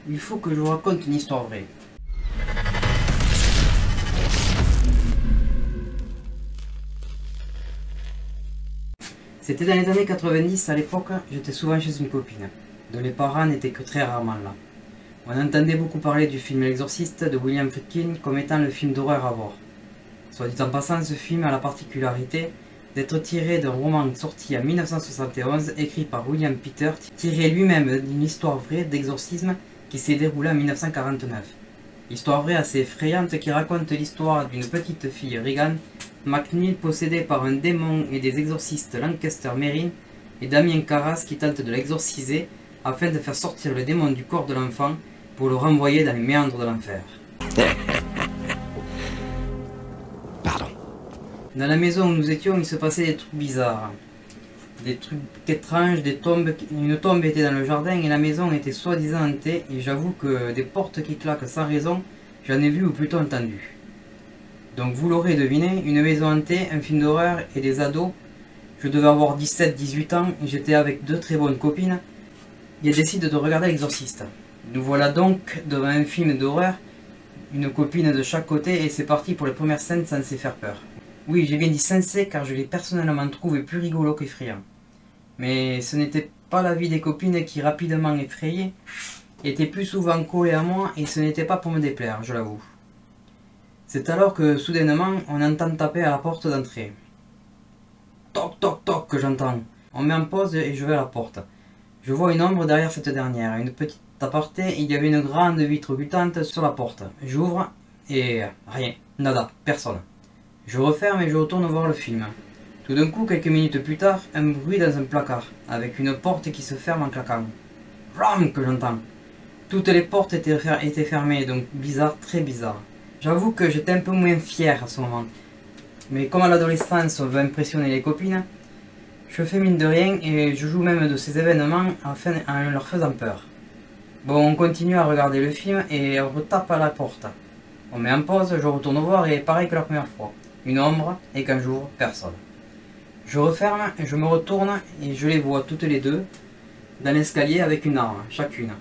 Il faut que je vous raconte une histoire vraie. C'était dans les années 90, à l'époque, j'étais souvent chez une copine, dont les parents n'étaient que très rarement là. On entendait beaucoup parler du film L'Exorciste de William Friedkin comme étant le film d'horreur à voir. Soit dit en passant, ce film a la particularité d'être tiré d'un roman sorti en 1971, écrit par William Peter, tiré lui-même d'une histoire vraie d'exorcisme qui s'est déroulée en 1949. Histoire vraie assez effrayante qui raconte l'histoire d'une petite fille, Regan McNeil, possédée par un démon, et des exorcistes Lancaster Merrin et Damien Carras qui tentent de l'exorciser afin de faire sortir le démon du corps de l'enfant pour le renvoyer dans les méandres de l'enfer. Pardon. Dans la maison où nous étions, il se passait des trucs bizarres. Des trucs étranges, une tombe était dans le jardin et la maison était soi-disant hantée, et j'avoue que des portes qui claquent sans raison, j'en ai vu ou plutôt entendu. Donc vous l'aurez deviné, une maison hantée, un film d'horreur et des ados. Je devais avoir 17-18 ans et j'étais avec deux très bonnes copines. Elles décident de regarder L'Exorciste. Nous voilà donc devant un film d'horreur, une copine de chaque côté, et c'est parti pour les premières scènes censées faire peur. Oui, j'ai bien dit censé car je l'ai personnellement trouvé plus rigolo qu'effrayant. Mais ce n'était pas l'avis des copines qui, rapidement effrayées, étaient plus souvent collées à moi, et ce n'était pas pour me déplaire, je l'avoue. C'est alors que soudainement on entend taper à la porte d'entrée. Toc toc toc que j'entends. On met en pause et je vais à la porte. Je vois une ombre derrière cette dernière, une petite aparté, il y avait une grande vitre occultante sur la porte. J'ouvre et rien, nada, personne. Je referme et je retourne voir le film. Tout d'un coup, quelques minutes plus tard, un bruit dans un placard, avec une porte qui se ferme en claquant. Vlam que j'entends. Toutes les portes étaient fermées, donc bizarre, très bizarre. J'avoue que j'étais un peu moins fier à ce moment. Mais comme à l'adolescence on veut impressionner les copines, je fais mine de rien et je joue même de ces événements en leur faisant peur. Bon, on continue à regarder le film et on retape à la porte. On met en pause, je retourne voir et pareil que la première fois. Une ombre, et quand j'ouvre, personne. Je referme, je me retourne et je les vois toutes les deux dans l'escalier avec une arme, chacune.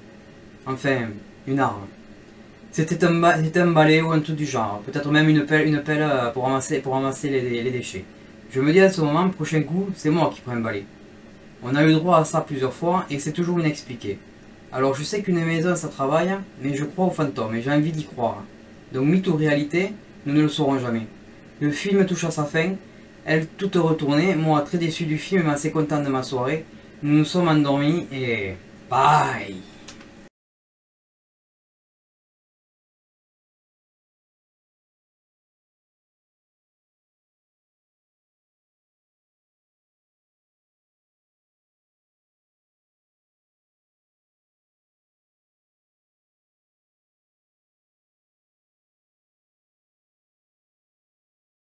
Enfin, une arme. C'était un balai ou un truc du genre, peut-être même une pelle pour ramasser les déchets. Je me dis à ce moment, prochain coup, c'est moi qui prends un balai. On a eu droit à ça plusieurs fois et c'est toujours inexpliqué. Alors je sais qu'une maison ça travaille, mais je crois aux fantômes et j'ai envie d'y croire. Donc mythe ou réalité, nous ne le saurons jamais. Le film touche à sa fin, elle toute retournée, moi très déçu du film mais assez content de ma soirée. Nous nous sommes endormis et... bye.